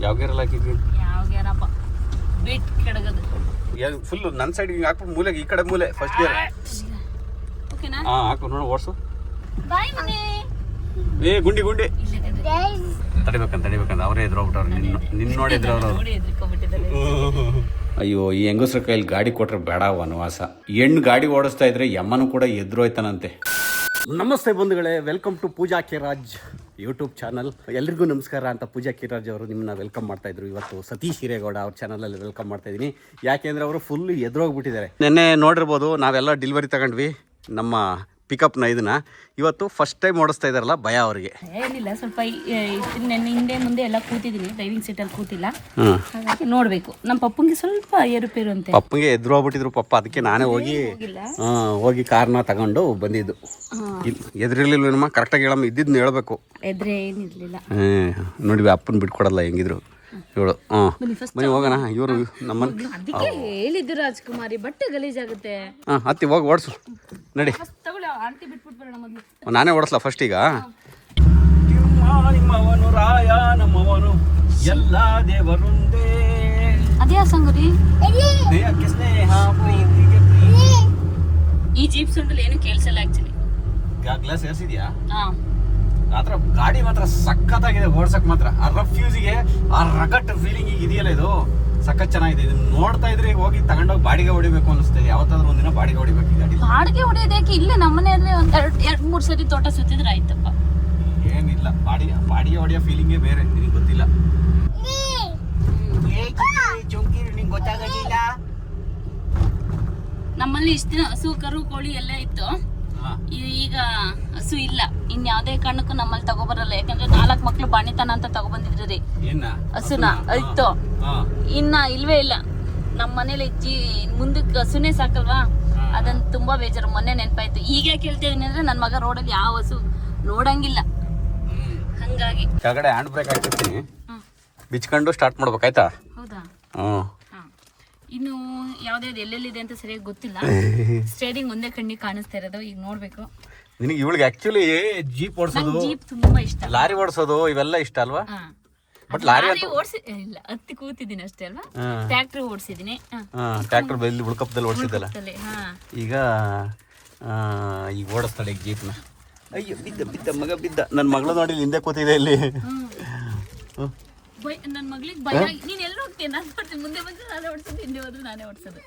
ಯಾವ ಗೇರಲ್ಲಿ ಹಾಕಿದ್ವಿ? ಯಾವ ಗೇರಪ್ಪ ಬಿಟ್ ಕೆಡಗದು ಫುಲ್ ನನ್ನ ಸೈಡ್ ಹಿಂಗೆ ಹಾಕ್ಬಿಟ್ಟು ಮೂಲೆಗೆ ಈ ಕಡೆ ಮೂಲೆ ಫಸ್ಟ್ ಗೇರ್. ಓಕೆನಾ? ಹಾಂ ಹಾಕು ನೋಡು ಓಡಿಸು. ಬಾಯ್ ಮನೆ. ಏ ಗುಂಡಿ ತಡಿಬೇಕಂತ ಅವರೇ ಎದುರೋಗ್ಬಿಟ್ಟವ್ರು ನಿನ್ನ ನೋಡಿದ್ರು ಅವರು. ನೋಡಿ ಎದ್ರಿಕೊಂಡ್ಬಿಟ್ಟಿದ್ದಾರೆ. ಅಯ್ಯೋ ಈ ಹೆಂಗಸ್ರ ಕೈಯಲ್ಲಿ ಗಾಡಿ ಕೊಟ್ರೆ ಬೇಡ ವನವಾಸ. ಹೆಣ್ಣು ಗಾಡಿ ಓಡಿಸ್ತಾ ಇದ್ರೆ ಯಮ್ಮನು ಕೂಡ ಎದುರೋಯ್ತಾನಂತೆ. ನಮಸ್ತೆ ಬಂಧುಗಳೇ, ವೆಲ್ಕಮ್ ಟು ಪೂಜಾ ಕಿರಾಜ್ ಯೂಟ್ಯೂಬ್ ಚಾನಲ್. ಎಲ್ರಿಗೂ ನಮಸ್ಕಾರ ಅಂತ ಪೂಜಾ ಕಿರಾಜ್ ಅವರು ನಿಮ್ಮನ್ನ ವೆಲ್ಕಮ್ ಮಾಡ್ತಾ ಇದ್ರು. ಇವತ್ತು ಸತೀಶ್ ಹಿರೇಗೌಡ ಅವ್ರ ಚಾನಲಲ್ಲಿ ವೆಲ್ಕಮ್ ಮಾಡ್ತಾ ಇದ್ದೀನಿ. ಯಾಕೆಂದರೆ ಅವರು ಫುಲ್ ಎದುರೋಗ್ಬಿಟ್ಟಿದ್ದಾರೆ. ನೆನ್ನೆ ನೋಡಿರ್ಬೋದು, ನಾವೆಲ್ಲ ಡೆಲಿವರಿ ತಗೊಂಡ್ವಿ ನಮ್ಮ ಪಿಕಪ್ನ. ಇದನ್ನ ಇವತ್ತು ಫಸ್ಟ್ ಟೈಮ್ ಓಡಿಸ್ತಾ ಇದಾರಲ್ಲ, ಭಯ ಅವರಿಗೆ. ಏನಿಲ್ಲ, ಸ್ವಲ್ಪ ನೆನ್ನೆ ಹಿಂದೆ ಮುಂದೆ ಎಲ್ಲ ಕೂತಿದ್ದೀನಿ, ಡ್ರೈವಿಂಗ್ ಸೀಟಲ್ಲಿ ಕೂತಿಲ್ಲ. ಹಾಗಾಗಿ ನೋಡಬೇಕು. ನಮ್ಮ ಪಪ್ಪಂಗೆ ಸ್ವಲ್ಪ ಏರುಪೇರು ಅಂತೆ. ಪಪ್ಪಂಗೆ ಎದುರು ಹೋಗ್ಬಿಟ್ಟಿದ್ರು ಪಪ್ಪ, ಅದಕ್ಕೆ ನಾನೇ ಹೋಗಿ ಕಾರ್ನ ತಗೊಂಡು ಬಂದಿದ್ದು. ಎದುರಿರ್ಲಿಲ್ಲ ನಮ್ಮ ಕರೆಕ್ಟಾಗಿ ಹೇಳಮ್ಮ, ಇದ್ದಿದ್ದು ಹೇಳ್ಬೇಕು. ಎದ್ರೆ ಏನಿರಲಿಲ್ಲ. ನೋಡಿ ಅಪ್ಪನ ಬಿಟ್ಕೊಡಲ್ಲ ಹೆಂಗಿದ್ರು ಇವಳು. ಬನ್ನಿ ಹೋಗೋಣ. ಇವರು ನಮ್ಮನ್ನ ಅದಕ್ಕೆ ಹೇಳಿದ್ದು ರಾಜ್ಕುಮಾರಿ, ಬಟ್ಟೆ ಗಲೀಜಾಗುತ್ತೆ. ಹತ್ತಿ ಹೋಗಿ ಓಡಿಸು ನಡಿ. ಆಂಟಿ ಬಿಟ್ಬಿಟ್ಟು ಬರೋಣ ಮೊದಲು. ನಾನೇ ಓಡಿಸ್ಲಾ ಫಸ್ಟ್ ಈಗ? ನಿಮ್ಮವನು ರಾಯ ನಮ್ಮವನು ಎಲ್ಲ ದೇವರುಂದೇ. ಅದೇ ಸಂಗತಿ. ದೇಹಕ್ಕೆ ಸ್ನೇಹ ಪ್ರೀತಿಗೆ ಪ್ರೀತಿ. ಈ ಜೀಪ್ ಸೌಂಡಲ್ಲಿ ಏನು ಕೇಳಿಸಲ್ಲ ಆಕ್ಚುಲಿ. ಗ್ಲಾಸ್ ಏರ್ಸಿದ್ಯಾ? ಆತರ ಗಾಡಿ ಮಾತ್ರ ಸಖತ್ತಾಗಿದೆ ಓಡ್ಸಕ್ ಮಾತ್ರ. ಆ ರಫ್ಯೂಸಿಗೆ ಆ ರಗಟ್ ಫೀಲಿಂಗ್ ಈಗ ಇದೆಯಲ್ಲ, ಇದು ಸಖತ್ ಚೆನ್ನಾಗಿದೆ. ಇದನ್ನ ನೋಡ್ತಾ ಇದ್ರೆ ಹೋಗಿ ತಗೊಂಡೋಗಿ ಬಾಡಿಗೆ ಹೊಡಿಬೇಕು ಅನಿಸ್ತದೆ. ಯಾವತ್ತಾದ್ರೂ ಒಂದಿನ ಬಾಡಿಗೆ ಹೊಡಿಬೇಕು ಈ ಗಾಡಿ. ಬಾಡಿಗೆ ಹೊಡಿಯೋದಕ್ಕೆ ಇಲ್ಲೇ ನಮ್ಮನೆಯಲ್ಲಿ ಒಂದ್ ಎರಡು ಮೂರು ಸರಿ ತೋಟ ಸುತ್ತಿದ್ರೆ ಆಯ್ತಪ್ಪ. ಏನಿಲ್ಲ, ಬಾಡಿಗೆ ಹೊಡಿಯೋ ಫೀಲಿಂಗೇ ಬೇರೆ. ನಿನಗೆ ಗೊತ್ತಿಲ್ಲ. ನಿಂಗೆ ಗೊತ್ತಾಗಲಿಲ್ಲ. ನಮ್ಮಲ್ಲಿ ಇಷ್ಟ ದಿನ ಹಸು ಕರು ಕೋಳಿ ಎಲ್ಲ ಇತ್ತು. ಈಗ ಹಸು ಇಲ್ಲ. ಇನ್ಯಾವುದೇ ಕಾರಣಕ್ಕೂ ನಮ್ಮಲ್ಲಿ ತಗೋಬರಲ್ಲ. ಯಾಕಂದ್ರೆ 4 ಮಕ್ಳು ಬಾಣಿತನ ಅಂತ ತಗೊಬಂದಿದ್ರಿ ಹಸುನ ಇತ್ತು. ಇನ್ನ ಇಲ್ವೇ ಇಲ್ಲ ನಮ್ಮ ಮನೇಲಿ. ಮುಂದಕ್ಕೆ ಹಸುನೇ ಸಾಕಲ್ವಾ, ಅದನ್ನ ತುಂಬಾ ಬೇಜಾರು. ಮೊನ್ನೆ ನೆನಪಾಯ್ತು. ಈಗ ಕೇಳ್ತಿದೀನಿ ಅಂದ್ರೆ ನನ್ನ ಮಗ ರೋಡಲ್ಲಿ ಯಾವ ಹಸು ನೋಡಂಗಿಲ್ಲ. ಹಂಗಾಗಿ ಕೆಳಗಡೆ ಹ್ಯಾಂಡ್ ಬ್ರೇಕ್ ಹಾಕಿರ್ತೀನಿ, ಬಿಚ್ಕೊಂಡು ಸ್ಟಾರ್ಟ್ ಮಾಡ್ಬೇಕಾಯ್ತಾ? ಹೌದಾ? ಇನ್ನು ಯಾವ್ದಾವ್ದು ಎಲ್ಲೆಲ್ಲಿದೆ ಅಂತ ಸರಿಯಾಗಿ ಗೊತ್ತಿಲ್ಲ. ಸ್ಟೇರಿಂಗ್ ಒಂದೇ ಕಣ್ಣಿಗೆ ಕಾಣಿಸ್ತಾ ಇರೋದು. ಈಗ ನೋಡ್ಬೇಕು. ನಿನಗೆ ಇವಳಿಗೆ ಆಕ್ಚುಲಿ ಜೀಪ್ ಓಡಿಸೋದು, ಜೀಪ್ ತುಂಬಾ ಇಷ್ಟ. ಲಾರಿ ಓಡಿಸೋದು ಇವೆಲ್ಲ ಇಷ್ಟ ಅಲ್ವಾ? ಬಟ್ ಲಾರಿ ಇಲ್ಲ, ಹತ್ತಿ ಕೂತಿದ್ದೀನಿ ಅಷ್ಟೇ ಅಲ್ವಾ. ಟ್ರ್ಯಾಕ್ಟರ್ ಓಡಿಸಿದೀನಿ. ಟ್ರ್ಯಾಕ್ಟರ್ ಇಲ್ಲಿ ಉಳ್ಕಪ್ಪದಲ್ಲಿ ಓಡಿಸಿದ್ದಲ್ಲ. ಈಗ ಓಡಿಸ್ತಾಳೆ ಈಗ ಜೀಪ್ನ. ಅಯ್ಯೋ ಬಿದ್ದ ಮಗ ಬಿದ್ದ. ನನ್ನ ಮಗಳು ನೋಡಿ ಹಿಂದೆ ಕೂತಿದೆ ಇಲ್ಲಿ. ನನ್ನ ಮಗಳಿಗೆ ಭಯ. ನೀನ್ ಎಲ್ಲ ಹೋಗ್ತೀಯ? ನಾನು ಮಾಡ್ತೀನಿ. ಮುಂದೆ ಬಂದ್ರೆ ನಾನೇ ಓಡಿಸೋದು, ಹಿಂದೆ ಹೋದ್ರೆ ನಾನೇ ಓಡಿಸೋದು.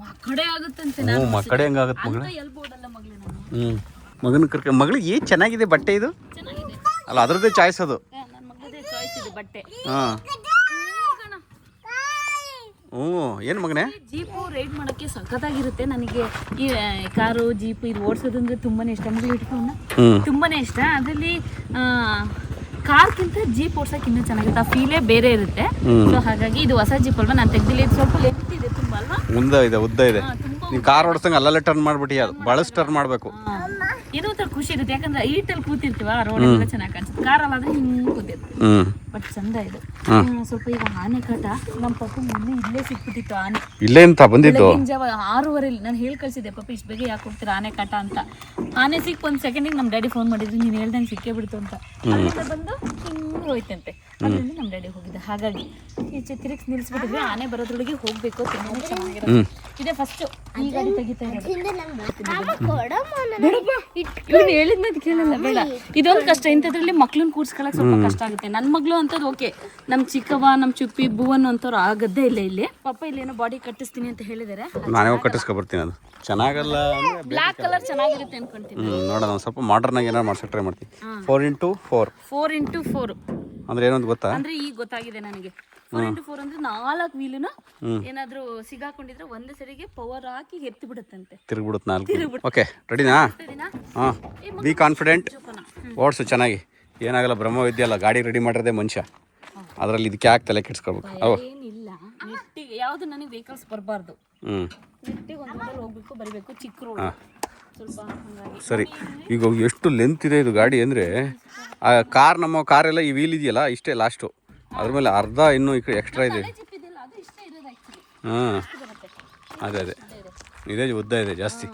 ಮಕ್ಕಡೆ ಆಗುತ್ತಂತೆ. ಮಕ್ಕಡೆ ಹೆಂಗಾಗುತ್ತೆ ಮಗಳು? ಎಲ್ಲಿ ಬೋಡಲ್ಲ ಮಗಳು ನಾನು. ಮಗನ ಕರ್ಕ. ಮಗಳಿಗೆ ಏನ್ ಚೆನ್ನಾಗಿದೆ ಬಟ್ಟೆ ಇದು. ಚೆನ್ನಾಗಿದೆ ಅಲ್ಲ, ಅದ್ರದ್ದೇ ಚಾಯ್ಸ್ ಅದು. ನನ್ನ ಮಗಳದೇ ಚಾಯ್ಸ್ ಇದು ಬಟ್ಟೆ. ಏನ್ ಮಗನೇ? ಜೀಪು ರೈಡ್ ಮಾಡಕ್ಕೆ ಸಖತ್ತಾಗಿರುತ್ತೆ. ನನಗೆ ಈ ಕಾರು ಜೀಪು ಇದು ಓಡಿಸೋದು ಅಂದ್ರೆ ತುಂಬಾನೇ ಇಷ್ಟ. ಮಗಳು ಇಟ್ಕೊಂಡು ತುಂಬಾನೇ ಇಷ್ಟ. ಅದರಲ್ಲಿ ಕಾರ್ಗಿಂತ ಜೀಪ್ ಓಡ್ಸಕ್ಕೆ ಇನ್ನೂ ಚೆನ್ನಾಗಿರುತ್ತೆ. ಆ ಫೀಲೇ ಬೇರೆ ಇರುತ್ತೆ. ಸೊ ಹಾಗಾಗಿ ಇದು ಹೊಸ ಜೀಪ್ ಅಲ್ವಾ, ನಾನು ತೆಗ್ದಿಲ್ಲ. ಇದು ಸ್ವಲ್ಪ ಲೆಂತ್ ಇದೆ ತುಂಬಾ ಅಲ್ವಾ? ಉದ್ದ ಇದೆ. ನೀವು ಕಾರ್ ಓಡಿಸಂಗ ಅಲ್ಲಲ್ಲೇ ಟರ್ನ್ ಮಾಡ್ಬಿಟ್ಟು ಅದು ಬಳಸ್ ಟರ್ನ್ ಮಾಡಬೇಕು. ಏನೋ ಒಂಥರ ಖುಷಿ ಇರುತ್ತೆ. ಯಾಕಂದ್ರೆ ಈಟಲ್ಲಿ ಕೂತಿರ್ತೀವ, ರೋಡ್ ಎಲ್ಲ ಚೆನ್ನಾಗಿ ಕಾಣಿಸುತ್ತೆ. ಕಾರಲ್ಲಿ ಆದ್ರೆ ಹಿಂಗೆ ಕೂತಿರ್ತೀವಿ. ಬಟ್ ಚಂದ ಇದು. ಸ್ವಲ್ಪ ಈಗ ಆನೆ ಕಾಟ. ನಮ್ಮ ಪಪ್ಪ ಮೊನ್ನೆ ಇಲ್ಲೇ ಸಿಕ್ಬಿಟ್ಟಿತ್ತು ಆನೆ. ಇಲ್ಲೇ ಅಂತ ಬಂದಿದ್ದು 6:30. ನಾನು ಹೇಳಿ ಕಳ್ಸಿದ್ದೆ, ಪಪ್ಪ ಇಷ್ಟು ಬೇಗ ಯಾಕೆ ಹೋಗ್ತೀರಾ ಆನೆ ಕಾಟ ಅಂತ. ಆನೆ ಸಿಕ್ 1 ಸೆಕೆಂಡಿಗೆ ನಮ್ಮ ಡ್ಯಾಡಿ ಫೋನ್ ಮಾಡಿದ್ರು, ನೀನು ಹೇಳ್ದಂಗೆ ಸಿಕ್ಕೇ ಬಿಡ್ತು ಅಂತ. ಅಲ್ಲಿಂದ ಬಂದು ಹಿಂಗೆ ಹೋಯ್ತಂತೆ. ಅದರಿಂದ ನಮ್ಮ ಡ್ಯಾಡಿ ಹೋಗಿದ್ದೆ. ಹಾಗಾಗಿ ಈಚೆ ತಿರುಗಿಸಿ ನಿಲ್ಲಿಸ್ಬಿಟ್ಟಿದ್ರೆ ಆನೆ ಬರೋದ್ರೊಳಗೆ ಹೋಗ್ಬೇಕು. ತುಂಬಾ ಚೆನ್ನಾಗಿರುತ್ತೆ. ಇದೇ ಫಸ್ಟ್ ಈ ಗಾಡಿ ತೆಗಿತಾ ಇರೋದು. ಇವ್ನು ಹೇಳಿದ್ನ ಕೇಳಲ್ಲ, ಬೇಡ. ಇದೊಂದು ಕಷ್ಟ. ಇಂಥದ್ರಲ್ಲಿ ಮಕ್ಳನ್ನ ಕೂರ್ಸ್ಕೊಳಕ್ ಸ್ವಲ್ಪ ಕಷ್ಟ ಆಗುತ್ತೆ. ನನ್ನ ಮಗಳು ಅಂತದ್ದು ಓಕೆ. ನಮ್ಮ ಚಿಕ್ಕವ್ವ, ನಮ್ಮ ಚುಪ್ಪಿ, ಭುವನ್ ಅಂತವ್ರು ಆಗದ್ದೇ ಇಲ್ಲ ಇಲ್ಲಿ. ಪಪ್ಪ ಇಲ್ಲಿ ಏನೋ ಬಾಡಿ ಕಟ್ಟಿಸ್ತೀನಿ ಅಂತ ಹೇಳಿದಾರೆ. ನಾನೇ ಕಟ್ಟಿಸ್ಕೊ ಬರ್ತೀನಿ. ಅದು ಚೆನ್ನಾಗಲ್ಲ. ಬ್ಲಾಕ್ ಕಲರ್ ಚೆನ್ನಾಗಿರುತ್ತೆ ಅನ್ಕೊಂತೀನಿ. ನೋಡೋಣ, ಸ್ವಲ್ಪ ಮಾಡರ್ನ್ ಆಗಿ ಏನಾರು ಮಾಡ್ಸಕ್ ಟ್ರೈ ಮಾಡ್ತೀನಿ. 4x4 ಅಂದ್ರೆ ಏನಂತ ಗೊತ್ತಾ? ಅಂದ್ರೆ ಈಗ ಗೊತ್ತಾಗಿದೆ ನನಗೆ. 4x4 ಅಂದ್ರೆ 4 ವೀಲುನ ಏನಾದ್ರೂ ಸಿಗಾಕೊಂಡಿದ್ರೆ ಒಂದೇ ಸರಿಗೆ ಪವರ್ ಹಾಕಿ ಎತ್ತಿ ಬಿಡುತ್ತಂತೆ. ತಿರುಗ್ಬಿಡುತ್ತೆ 4. ಓಕೆ, ರೆಡಿನಾ? Be confident. ಓಡಿಸು ಚೆನ್ನಾಗಿ. ಏನಾಗಲ್ಲ, ಬ್ರಹ್ಮವಿದ್ಯೆ ಅಲ್ಲ. ಗಾಡಿ ರೆಡಿ ಮಾಡಿರೋದೇ ಮನುಷ್ಯ. ಅದರಲ್ಲಿ ಇದಕ್ಕೆ ಯಾಕೆ ತಲೆ ಕೆಡಿಸ್ಕೊಳ್ಬೇಕು? ಏನಿಲ್ಲ, ನೆಟ್ಟಿಗೆ ಯಾವುದು ನನಗೆ ವೆಹಿಕಲ್ಸ್ ಬರಬಾರ್ದು. ನೆಟ್ಟಿಗೆ ಒಂದು ರೋಡಲ್ಲಿ ಹೋಗ್ಬೇಕು, ಬರಬೇಕು. ಚಿಕ್ಕ ರೋಡ್ ಸ್ವಲ್ಪ ಹಂಗಾಗಿ. ಸರಿ, ಈಗ ಎಷ್ಟು ಲೆಂತ್ ಇದೆ ಇದು ಗಾಡಿ ಅಂದರೆ, ಆ ಕಾರ್, ನಮ್ಮ ಕಾರೆಲ್ಲ ಈ ವೀಲ್ ಇದೆಯಲ್ಲ ಇಷ್ಟೇ ಲಾಸ್ಟು. ಅದ್ರ ಮೇಲೆ ಅರ್ಧ ಇನ್ನೂ ಈ ಕಡೆ ಎಕ್ಸ್ಟ್ರಾ ಇದೆ. ಹಾಂ, ಅದೇ ಇದೇ ಉದ್ದ ಇದೆ ಜಾಸ್ತಿ.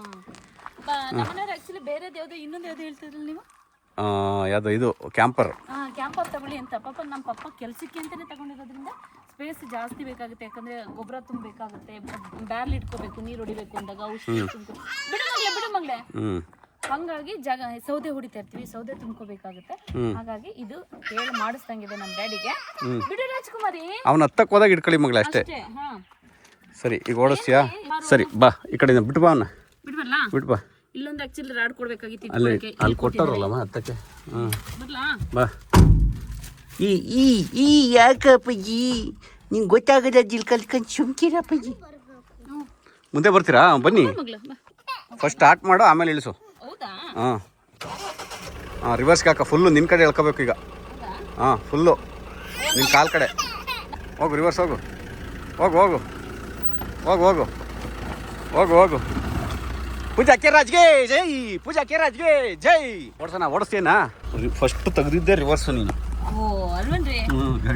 ಇನ್ನೊಂದು ಯಾವ್ದು ಹೇಳ್ತಿದ್ರಲ್ಲ ನೀವು? ಯಾವುದು ಇದು ಕ್ಯಾಂಪರ್. ಕ್ಯಾಂಪರ್ ತಗೊಳ್ಳಿ ಅಂತ ಪಾಪ ನಮ್ಮ ಪಪ್ಪ ಕೆಲಸಕ್ಕೆ ಅಂತಾನೆ ತಗೊಂಡಿರೋದ್ರಿಂದ ಸ್ಪೇಸ್ ಜಾಸ್ತಿ ಬೇಕಾಗುತ್ತೆ. ಯಾಕಂದ್ರೆ ಗೊಬ್ಬರ ತುಂಬಬೇಕಾಗುತ್ತೆ, ಬ್ಯಾರ್ಲ್ ಇಟ್ಕೋಬೇಕು, ನೀರು ಹೊಡಿಬೇಕು ಅಂದಾಗ ಔಷಧಿ ಬಿಡು ಮಗ್ಳೆ ಹಂಗಾಗಿ ಸೌದೆ ಹೊಡಿತಾ ಇರ್ತೀವಿ, ಸೌದೆ ತುಂಬ್ಕೋಬೇಕಾಗುತ್ತೆ. ಹಾಗಾಗಿ ಇದು ಹೇಳಿ ಮಾಡಿಸ್ದಂಗಿದೆ ನಮ್ಮ ಡ್ಯಾಡಿಗೆ. ಬಿಡು ರಾಜ್ಕುಮಾರಿ, ಅವ್ನ ಹತ್ತಕ್ಕೆ ಹೋದಾಗ ಇಟ್ಕೊಳ್ಳಿ ಮಗಳ ಅಷ್ಟೇ. ಸರಿ, ಈಗ ಓಡಿಸ್ತೀಯಾ? ಸರಿ ಬಾ, ಈ ಕಡೆ ಬಿಟ್ಟು ಬಾ, ಅವನ್ನ ಬಿಡ್ಬಲ್ಲ. ಬಿಟ್ಟು ಬಾ. ಇಲ್ಲೊಂದು ಆಕ್ಚುಲಿ ರಾಡ್ ಕೊಡ್ಬೇಕಾಗಿತ್ತು, ಅಲ್ಲಿ ಕೊಟ್ಟಾರಲ್ಲಮ್ಮ ಹತ್ತಕ್ಕೆ. ಬರ್ಲಾ? ಬಾ. ಈ ಯಾಕಪ್ಪಜ್ಜಿ ನಿಂಗೆ ಗೊತ್ತಾಗದ ಜಿಲ್ ಕಲ್ತ್ಕೊಂಡು ಸುಮ್ಕಿರಪ್ಪಜ್ಜಿ. ಮುಂದೆ ಬರ್ತೀರಾ? ಬನ್ನಿ, ಮಗ್ಲ ಬಾ. ಫಸ್ಟ್ ಸ್ಟಾರ್ಟ್ ಮಾಡು, ಆಮೇಲೆ ಇಳಿಸು. ಹೌದಾ? ಹಾಂ ಹಾಂ, ರಿವರ್ಸ್ಗೆ ಹಾಕ. ಫುಲ್ಲು ನಿನ್ನ ಕಡೆ ಎಳ್ಕೋಬೇಕು ಈಗ. ಹಾಂ, ಫುಲ್ಲು ನಿನ್ನ ಕಾಲು ಕಡೆ ಹೋಗು. ರಿವರ್ಸ್ ಹೋಗು, ಹೋಗು ಹೋಗು ಹೋಗು ಹೋಗು ಹೋಗು ಹೋಗು. ಪೂಜಾ ಕೆರಾಜ್ಗೆ ಜೈ, ಪೂಜಾ ಕೆರಾಜ್ಗೆ ಜೈ. ಓಡಿಸೋಣ? ಓಡಿಸ್ತೀನಾ? ಫಸ್ಟ್ ತೆಗೆದಿದ್ದೆ ರಿವರ್ಸು ನೀನು. ಓ ಅಲ್ವನ್ರಿ,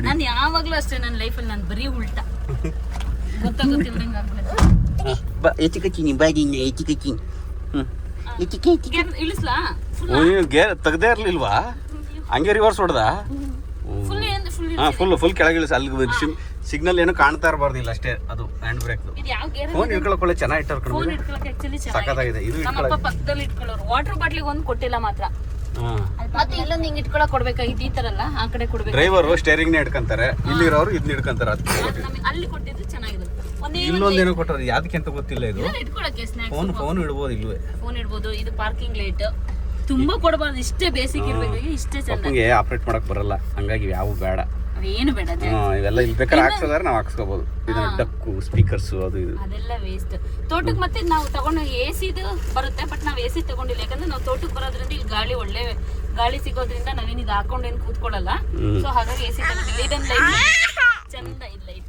ನಾನು ಯಾವಾಗ್ಲೂ ಅಷ್ಟೇ ನನ್ನ ಲೈಫಲ್ಲಿ ನಾನು ಬರೀ ಉಲ್ಟಾ ಗೊತ್ತಾಗುತ್ತಿಲ್ದಂಗೆ ಆಗ್ಬಿಡುತ್ತೆ. ಬಾ ಎತ್ತಿಕಚ್ಚಿನಿ, ಬಾಡಿನ ಎತ್ತಿಕಚ್ಚಿನಿ. ಇಳಿಸ್ಲಾ? ಗೇರ್ ತೆಗ್ದೇ ಇರ್ಲಿಲ್ವಾ? ಹಂಗೆ ರಿವರ್ಸ್ ಹೊಡೆದ? ಹಾಂ, ಫುಲ್ ಕೆಳಗೆ ಇಳಿಸ. ಅಲ್ಲಿ ಸಿಗ್ನಲ್ ಏನು ಕಾಣ್ತಾ ಇರಬಾರ್ದಿಲ್ಲ ಅಷ್ಟೇ, ಅದು ಹ್ಯಾಂಡ್ ಬ್ರೇಕ್. ಫೋನ್ ಇಟ್ಕೊಳ್ಳೋಕೊಳ್ಳೆ ಚೆನ್ನಾಗಿ ಇಟ್ಟವ್ರು ಕಣ್ಣ, ಸಖತ್ತಾಗಿದೆ. ಇದು ನಮ್ಮಪ್ಪ ಪಕ್ಕದಲ್ಲಿ ಇಟ್ಕೊಳ್ಳೋರು. ವಾಟರ್ ಬಾಟ್ಲಿಗೆ ಒಂದು ಕೊಟ್ಟಿಲ್ಲ ಮಾತ್ರ, ಮತ್ತೆ ಇಲ್ಲೊಂದು ಹಿಂಗ್ ಇಟ್ಕೊಳಕ್ ಕೊಡ್ಬೇಕಾಗಿತ್ತು. ಈ ತರ ಅಲ್ಲ, ಆ ಕಡೆ ಕೊಡ್ಬೇಕು. ಡ್ರೈವರ್ ಸ್ಟೇರಿಂಗ್ ನೇ ಇಟ್ಕೊಂತಾರೆ, ಇಲ್ಲಿರೋರು ಇದನ್ನ ಇಟ್ಕೊಂತಾರೆ. ಅಲ್ಲಿ ಕೊಟ್ಟಿದ್ದು ಚೆನ್ನಾಗಿರುತ್ತೆ. ಇಲ್ಲೊಂದೇನೋ ಕೊಟ್ಟರು, ಯಾವ್ದಕ್ಕೆ ಅಂತ ಗೊತ್ತಿಲ್ಲ. ಇದು ಇಟ್ಕೊಳಕ್ಕೆ ಸ್ನಾಕ್ಸ್, ಫೋನ್ ಇಡ್ಬೋದು. ಇಲ್ವೇ ಫೋನ್ ಇಡ್ಬೋದು. ಇದು ಪಾರ್ಕಿಂಗ್ ಲೈಟ್. ತುಂಬಾ ಕೊಡಬಾರ್ದು, ಇಷ್ಟೇ ಬೇಸಿಕ್ ಇರ್ಬೇಕು, ಇಷ್ಟೇ ಚಂದ. ಆಪರೇಟ್ ಮಾಡಕ್ ಬರಲ್ಲ, ಹಂಗಾಗಿ ಯಾವ ಬೇಡ, ಅದೇನು ಬೇಡ. ಇವೆಲ್ಲ ಇಲ್ಲಿ ಬೇಕಾದ್ರೆ ಹಾಕ್ಸೋದಾದ್ರೆ ನಾವು ಹಾಕ್ಸ್ಕೋಬಹುದು. ಇದನ್ನ ಡಕ್ಕು, ಸ್ಪೀಕರ್ಸ್, ಅದು ಇದು ಅದೆಲ್ಲ ವೇಸ್ಟ್. ತೋಟಕ್ಕೆ ಮತ್ತೆ ನಾವು ತಗೊಂಡು ಎಸಿದು ಬರುತ್ತೆ, ಬಟ್ ನಾವು ಎಸಿ ತಗೊಂಡಿಲ್ಲ. ಯಾಕಂದ್ರೆ ನಾವು ತೋಟಕ್ಕೆ ಬರೋದ್ರಿಂದ ಇಲ್ಲಿ ಗಾಳಿ ಒಳ್ಳೆ ಗಾಳಿ ಸಿಗೋದ್ರಿಂದ ನಾವೇನು ಇದು ಹಾಕೊಂಡೇನು ಕೂತ್ಕೊಳ್ಳಲ್ಲ. ಸೊ ಹಾಗಾಗಿ ಎಸಿ ತಗೊಂಡಿಲ್ಲ. ಇದೊಂದು ಲೈಟ್ ಚಂದ, ಇದು ಲೈಟ್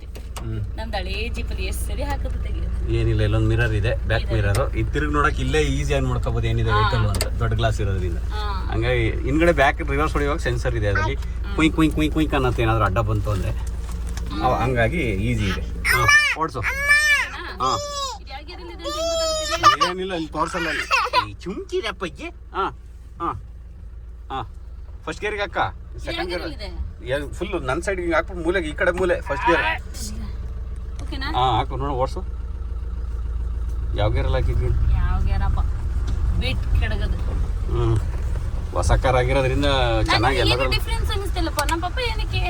ನಮ್ದು ಹಳೇ ಜೀಪಲ್ಲಿ ಎಷ್ಟು ಸರಿ ಹಾಕೋದು ತೆಗಿಯೋದು. ಏನಿಲ್ಲ, ಇಲ್ಲೊಂದು ಮಿರರ್ ಇದೆ, ಬ್ಯಾಕ್ ಮಿರರ್. ಇದು ತಿರುಗಿ ನೋಡಕ್ ಇಲ್ಲೇ ಈಸಿಯಾಗಿ ನೋಡ್ಕೋಬಹುದು ಏನಿದೆ ವೆಹಿಕಲ್ ಅಂತ, ದೊಡ್ಡ ಗ್ಲಾಸ್ ಇರೋದ್ರಿಂದ. ಹಂಗಾಗಿ ಹಿಂದ್ಗಡೆ ಬ್ಯಾಕ್ ರಿವರ್ಸ್ ಹೊಡೆಯುವಾಗ ಸೆನ್ಸರ್ ಇದೆ ಅದರಲ್ಲಿ. ಕುಯ್ ಕುಯ್ ಕುಯ್ ಕುಯ್ ಅನ್ನತ್ತೆ ಏನಾದ್ರು ಅಡ್ಡ ಬಂತು ಅಂದ್ರೆ, ಹಂಗಾಗಿ ಈಸಿ ಇದೆ. ಓಡಿಸು. ಹಾಂ, ಏನಿಲ್ಲ, ಇಲ್ಲಿ ತೋರ್ಸಲ್ಲ. ಚುಮ್ಕಿರಪ್ಪಜ್ಜಿ. ಹಾಂ ಹಾಂ ಹಾಂ, ಫಸ್ಟ್ ಗೇರ್ಗೆ ಹಾಕ. ಸೆಕೆಂಡ್ ಗೇರ್ ಫುಲ್ ನನ್ನ ಸೈಡ್ಗೆ ಹಿಂಗೆ ಹಾಕ್ಬಿಟ್ಟು ಮೂಲೆಗೆ, ಈ ಕಡೆ ಮೂಲೆ ಫಸ್ಟ್ ಗೇರ್. ಹಾಂ ಹಾಕು, ನೋಡು ಓಡಿಸು. ಯಾವ ಗೇರಲ್ಲಿ ಹಾಕಿದ್ವಿ? ಯಾವ ಗೇರಪ್ಪ, ಬಿಟ್ ಕೆಡಗದು. ಹೊಸ ಕಾರ್ ಆಗಿರೋದ್ರಿಂದ ಚೆನ್ನಾಗಿ ಎಲ್ಲ ಡಿಫ್ರೆನ್ಸ್ ಅನಿಸ್ತಿಲ್ಲಪ್ಪ. ನಮ್ಮ ಪಪ್ಪ ಏನಕ್ಕೆ,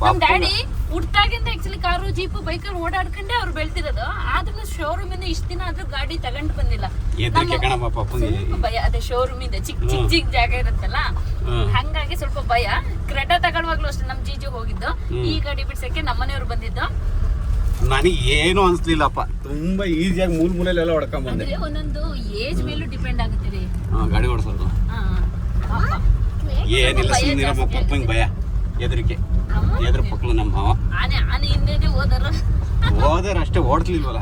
ನಮ್ಮ ಡ್ಯಾಡಿ ಹುಟ್ಟಾಗಿಂದ ಆಕ್ಚುಲಿ ಕಾರು ಜೀಪು ಬೈಕಲ್ಲಿ ಓಡಾಡ್ಕೊಂಡೆ ಅವ್ರು ಬೆಳ್ತಿರೋದು. ಆದ್ರೂ ಶೋರೂಮ್ ಇಂದ ಇಷ್ಟ ದಿನ ಆದ್ರೂ ಗಾಡಿ ತಗೊಂಡು ಬಂದಿಲ್ಲ. ಭಯ, ಅದೇ ಶೋರೂಮ್ ಇಂದ ಚಿಕ್ಕ ಜಾಗ ಇರುತ್ತಲ್ಲ, ಹಂಗಾಗಿ ಸ್ವಲ್ಪ ಭಯ. ಕ್ರೆಟಾ ತಗೊಳ್ವಾಗ್ಲೂ ಅಷ್ಟೇ ನಮ್ ಜೀಜು ಹೋಗಿದ್ದು. ಈ ಗಾಡಿ ಬಿಡ್ಸಕ್ಕೆ ನಮ್ಮನೆಯವ್ರು ಬಂದಿದ್ದು. ನನಗೆ ಏನು ಅನ್ಸ್ಲಿಲ್ಲಪ್ಪ, ತುಂಬಾ ಈಸಿಯಾಗಿ ಮೂಲೆಲ್ಲ ಹೊಡ್ಕೊಂಡ್ ಬಂದೆ. ಒಂದೊಂದು ಏಜ್ ಮೇಲೂ ಡಿಪೆಂಡ್ ಆಗುತ್ತೆ ರೀ ಗಾಡಿ ಓಡಿಸೋದು. ಏನಿಲ್ಲ, ಸುಮ್ಮನೆ ಪಪ್ಪಂಗೆ ಭಯ, ಹೆದರಿಕೆ. ಎದ್ರ ಪಕ್ಕಲು ನಮ್ಮ ಮಾವ ಆನೆ ಹಿಂದೆ ಹೋದಾರ ಅಷ್ಟೇ, ಓಡಿಸ್ಲಿಲ್ವಲ್ಲ.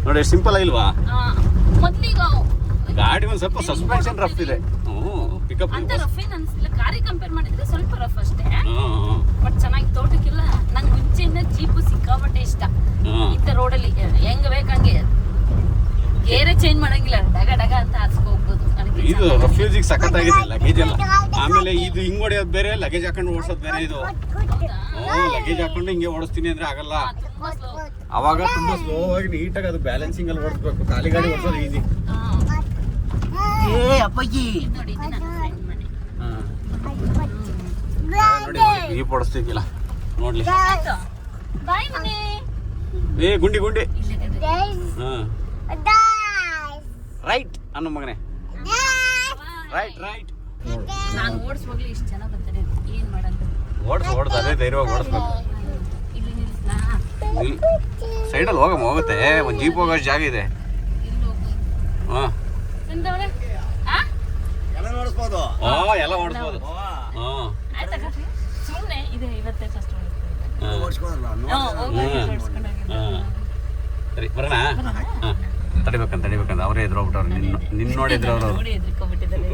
ನೋಡಿ ಸಿಂಪಲ್ ಆಗಿಲ್ವಾ? ಮೊದ್ಲೀಗ ಗಾಡಿ ಒಂದ್ ಸ್ವಲ್ಪ ಸಸ್ಪೆನ್ಷನ್ ರಫ್ ಇದೆ. ಪಿಕಪ್ ಅಂತ ರಫ್ ಏನ್ ಅನ್ಸಿಲ್ಲ, ಕಾರಿಗೆ ಕಂಪೇರ್ ಮಾಡಿದ್ರೆ ಸ್ವಲ್ಪ ರಫ್ ಅಷ್ಟೇ. ಬಟ್ ಚೆನ್ನಾಗಿ ತೋಟಕ್ಕೆಲ್ಲ. ನಂಗೆ ಮುಂಚೆಯಿಂದ ಜೀಪು ಸಿಕ್ಕಾಪಟ್ಟೆ ಇಷ್ಟ. ಇಂಥ ರೋಡಲ್ಲಿ ಹೆಂಗ್ ಬೇಕಂಗೆ ಗೇರೆ ಚೇಂಜ್ ಮಾಡಂಗಿಲ್ಲ, ಡಗ ಡಗ ಅಂತ ಹಾರಿಸ್ಕೋಬಹುದು. ಇದು ರಫ್ಯೂಜಿಗೆ ಸಖತ್ತಾಗಿದೆ ಲಗೇಜ್ ಎಲ್ಲ. ಆಮೇಲೆ ಇದು ಹಿಂಗ್ ಹೊಡೆಯೋದು ಬೇರೆ, ಲಗೇಜ್ ಹಾಕೊಂಡು ಓಡಿಸೋದು ಬೇರೆ. ಇದು ಲಗೇಜ್ ಹಾಕೊಂಡು ಹಿಂಗೆ ಓಡಿಸ್ತೀನಿ ಅಂದ್ರೆ ಆಗಲ್ಲ. ಅವಾಗ ತುಂಬಾ ಸ್ಲೋ ಆಗಿ ನೀಟಾಗಿ ಅದು ಬ್ಯಾಲೆನ್ಸಿಂಗ್ ಅಲ್ಲಿ ಓಡಿಸ್ಬೇಕು. ಖಾಲಿ ಗಾಡಿ ಓಡಿಸೋದು ಈಸಿ. ಏ ಅಪ್ಪಾಜಿ ನೋಡಿ, ಇದು ನನ್ನ ಫ್ರೆಂಡ್ ಮನೆ. ನೋಡಿ ಜೀಪ್ ಓಡಿಸ್ತಿದ್ದಿಲ್ಲ ನೋಡ್ಲಿ. ಬಾಯ್ ಮನೆ. ಏ ಗುಂಡಿ ಗುಂಡಿ. ರೈಟ್ ಅನ್ನೋ ಮಗನೇ, ರೈಟ್ ರೈಟ್. ನಾನು ಓಡಿಸುವಾಗ್ಲೂ ಇಷ್ಟು ಜನ ಬರ್ತಾರೆ, ಏನ್ ಮಾಡಂತ. ಓಡಿಸ್ ಅದೇ ಧೈರ್ಯವಾಗಿ ಓಡಿಸ್ಬೇಕು. ಇಲ್ಲಿ ನಿಲ್ಲಿಸ್ಲಾ? ಸೈಡಲ್ಲಿ ಹೋಗುತ್ತೆ, ಒಂದು ಜೀಪ್ ಹೋಗೋಷ್ಟು ಜಾಗ ಇದೆ. ಇಲ್ಲಿ ಹೋಗಿ ಹಾಂ, ಎಂದವಳೆ ಎಲ್ಲ ಓಡಿಸ್ಬೋದು. ಹಾಂ, ಆಯ್ತಾ ಕಾಫಿ? ಸುಮ್ಮನೆ ಇದೆ, ಇವತ್ತೇ ಫಸ್ಟ್ ಸರಿ ಬರೋಣ. ಹಾಂ, ತಡಿಬೇಕಂತ ಅವರೇ ಎದುರೋಗ್ಬಿಟ್ಟವ್ರು. ನಿನ್ನ ನೋಡಿದ್ರು ಅವರು. ನೋಡಿ ಎದ್ರಿಕೊಂಡ್ಬಿಟ್ಟಿದ್ದಾರೆ.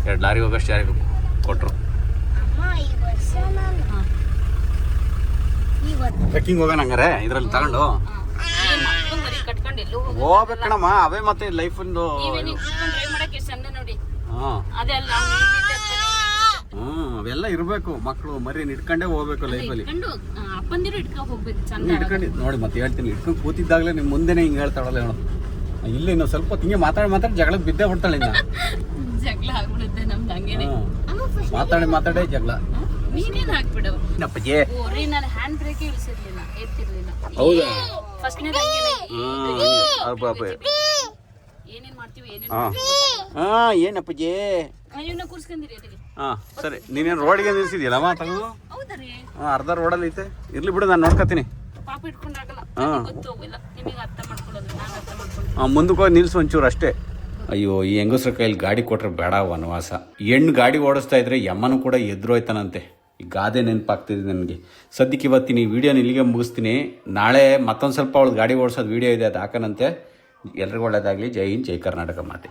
2 ಲಾರಿ ಹೋಗೋಷ್ಟು ಯಾರಿಗೂ ಕೊಟ್ಟರು. ಟ್ರೆಕ್ಕಿಂಗ್ ಹೋಗೋಣ ಹಂಗಾರೆ ಇದ್ರಲ್ಲಿ ತಗೊಂಡು ಕಟ್ಕೊಂಡು ಎಲ್ಲೂ ಹೋಗ್ಬೇಕಣಮ್ಮ. ಅವೇ ಮತ್ತೆ ಲೈಫ್ ಒಂದು. ಡ್ರೈವ್ ಮಾಡಕ್ಕೆ ಎಷ್ಟು ಚಂದ ನೋಡಿ. ಹಾಂ, ಅದೆಲ್ಲ ಅವೆಲ್ಲ ಇರಬೇಕು. ಮಕ್ಕಳು ಮರಿ ಇಟ್ಕೊಂಡೇ ಹೋಗ್ಬೇಕು ಲೈಫಲ್ಲಿ. ಇಟ್ಕೊಂಡು ಅಪ್ಪಂದಿರು ಇಟ್ಕೊಂಡು ಹೋಗ್ಬೇಕು ಚಂದ. ಇಟ್ಕೊಂಡು ನೋಡಿ ಮತ್ತೆ ಹೇಳ್ತೀನಿ, ಇಟ್ಕೊಂಡು ಕೂತಿದ್ದಾಗಲೇ ನಿಮ್ಮ ಮುಂದೆನೇ ಹಿಂಗೆ ಹೇಳ್ತಾಳಲ್ಲ ಹೇಳು. ಇಲ್ಲಿ ಇನ್ನೂ ಸ್ವಲ್ಪ ಹಿಂಗೆ ಮಾತಾಡಿ ಜಗಳಕ್ಕೆ ಬಿದ್ದೇ ಬಿಡ್ತಾಳೆ ಇನ್ನ. ಜಗಳ ಆಗ್ಬಿಡುತ್ತೆ ನಮ್ದು ಹಂಗೇನೆ. ಮಾತಾಡೇ ಜಗಳ. ನೀನೇನ್ ಹಾಕ್ಬಿಡು. ಅಪ್ಪಾಜಿ ಓರಿ ನಾನು ಹ್ಯಾಂಡ್ ಬ್ರೇಕ್ ಇಳಿಸಿರ್ಲಿಲ್ಲ, ಎತ್ತಿರ್ಲಿಲ್ಲ. ಹೌದಾ? ಫಸ್ಟ್ನೇ ಏನೇನ್ ಮಾಡ್ತೀವಿ ಏನಪ್ಪಾಜಿ? ಇವನ್ನ ಕೂರ್ಸ್ಕೊಂಡಿರಿ ಎಲ್ಲಿಗೆ? ಸರಿ, ನೀನೇನು ರೋಡ್ಗೆ ನಿಲ್ಸಿದ್ಯಲ್ಲಮ್ಮ ತಗೊಂಡು? ಹೌದಾ ರೀ? ಅರ್ಧ ರೋಡಲ್ಲಿ ಐತೆ. ಇರ್ಲಿ ಬಿಡು, ನಾನು ನೋಡ್ಕೊತೀನಿ. ಪಾಪ ಇಟ್ಕೊಂಡಾಗಲ್ಲ, ಗೊತ್ತು ಹೋಗಿಲ್ಲ. ನಿಮಗೆ ಅರ್ಥ ಮಾಡ್ಕೊಳ್ಳೋದು, ನಾನು ಅರ್ಥ ಮಾಡ್ಕೊಳ್ಳೋದು. ಮುಂದಕ್ಕೆ ಹೋಗಿ ನಿಲ್ಸು ಒಂಚೂರು ಅಷ್ಟೇ. ಅಯ್ಯೋ, ಈ ಹೆಂಗಸ್ರ ಕೈಯಲ್ಲಿ ಗಾಡಿ ಕೊಟ್ರೆ ಬೇಡ ವನವಾಸ. ಹೆಣ್ಣು ಗಾಡಿ ಓಡಿಸ್ತಾ ಇದ್ರೆ ಯಮ್ಮನೂ ಕೂಡ ಎದುರೋಯ್ತಾನಂತೆ. ಈ ಗಾದೆ ನೆನಪಾಗ್ತಿದೆ ನನಗೆ. ಸದ್ಯಕ್ಕೆ ಇವತ್ತಿನ ಈ ವಿಡಿಯೋನ ಇಲ್ಲಿಗೆ ಮುಗಿಸ್ತೀನಿ. ನಾಳೆ ಮತ್ತೊಂದು ಸ್ವಲ್ಪ ಅವಳು ಗಾಡಿ ಓಡಿಸೋದು ವಿಡಿಯೋ ಇದೆ, ಅದು ಹಾಕನಂತೆ. ಎಲ್ರಿಗೂ ಒಳ್ಳೇದಾಗಲಿ. ಜೈ ಹಿಂದ್, ಜೈ ಕರ್ನಾಟಕ ಮಾತೆ.